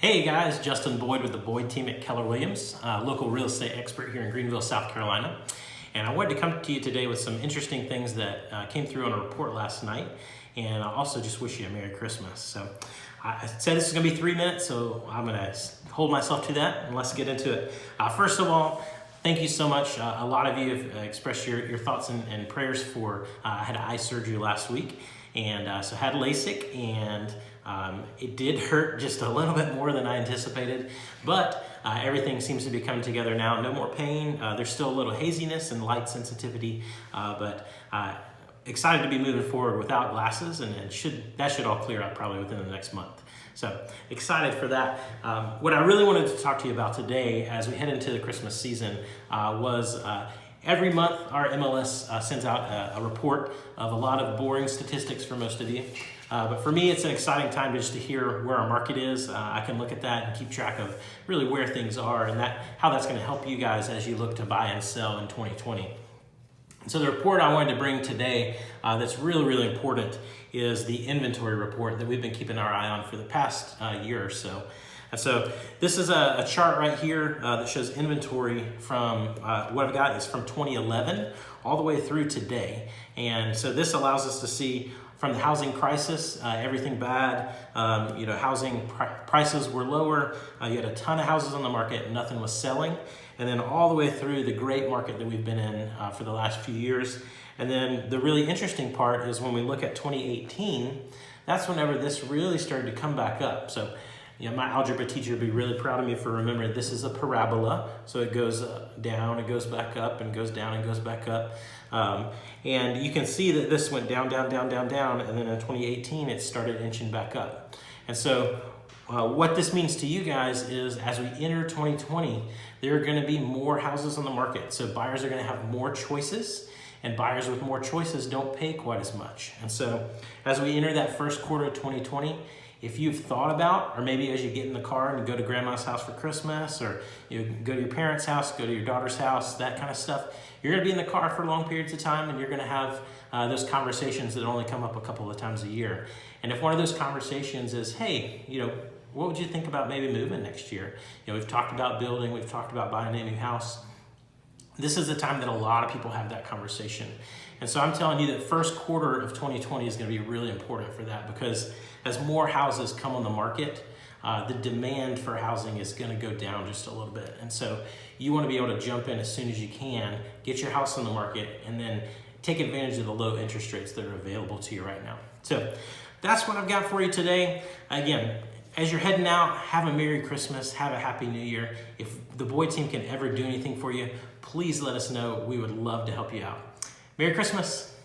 Hey guys, Justin Boyd with the Boyd team at Keller Williams, local real estate expert here in Greenville, South Carolina. And I wanted to come to you today with some interesting things that came through on a report last night. And I also just wish you a Merry Christmas. So I said this is gonna be 3 minutes, so I'm gonna hold myself to that and let's get into it. First of all, thank you so much. A lot of you have expressed your thoughts and prayers for, I had eye surgery last week. And so had LASIK, and it did hurt just a little bit more than I anticipated, but everything seems to be coming together now. No more pain. There's still a little haziness and light sensitivity, but excited to be moving forward without glasses, and that should all clear up probably within the next month. So excited for that. What I really wanted to talk to you about today as we head into the Christmas season was every month, our MLS sends out a report of a lot of boring statistics for most of you. But for me, it's an exciting time just to hear where our market is. I can look at that and keep track of really where things are and how that's going to help you guys as you look to buy and sell in 2020. And so the report I wanted to bring today that's really, really important is the inventory report that we've been keeping our eye on for the past year or so. And so this is a chart right here that shows inventory from, what I've got is from 2011 all the way through today. And so this allows us to see from the housing crisis, everything bad, housing prices were lower, you had a ton of houses on the market, nothing was selling, and then all the way through the great market that we've been in for the last few years. And then the really interesting part is when we look at 2018, that's whenever this really started to come back up. So my algebra teacher would be really proud of me for remembering this is a parabola. So it goes down, it goes back up, and goes down and goes back up. And you can see that this went down, down, down, down, down, and then in 2018, it started inching back up. And so what this means to you guys is as we enter 2020, there are gonna be more houses on the market. So buyers are gonna have more choices, and buyers with more choices don't pay quite as much. And so as we enter that first quarter of 2020, if you've thought about, or maybe as you get in the car and you go to grandma's house for Christmas, or you go to your parents' house, go to your daughter's house, that kind of stuff, you're gonna be in the car for long periods of time, and you're gonna have those conversations that only come up a couple of times a year. And if one of those conversations is, hey, what would you think about maybe moving next year? We've talked about building, we've talked about buying a new house. This is the time that a lot of people have that conversation. And so I'm telling you that first quarter of 2020 is gonna be really important for that, because as more houses come on the market, the demand for housing is gonna go down just a little bit. And so you wanna be able to jump in as soon as you can, get your house on the market, and then take advantage of the low interest rates that are available to you right now. So that's what I've got for you today. Again, as you're heading out, have a Merry Christmas, have a Happy New Year. If the Boyd team can ever do anything for you, please let us know. We would love to help you out. Merry Christmas.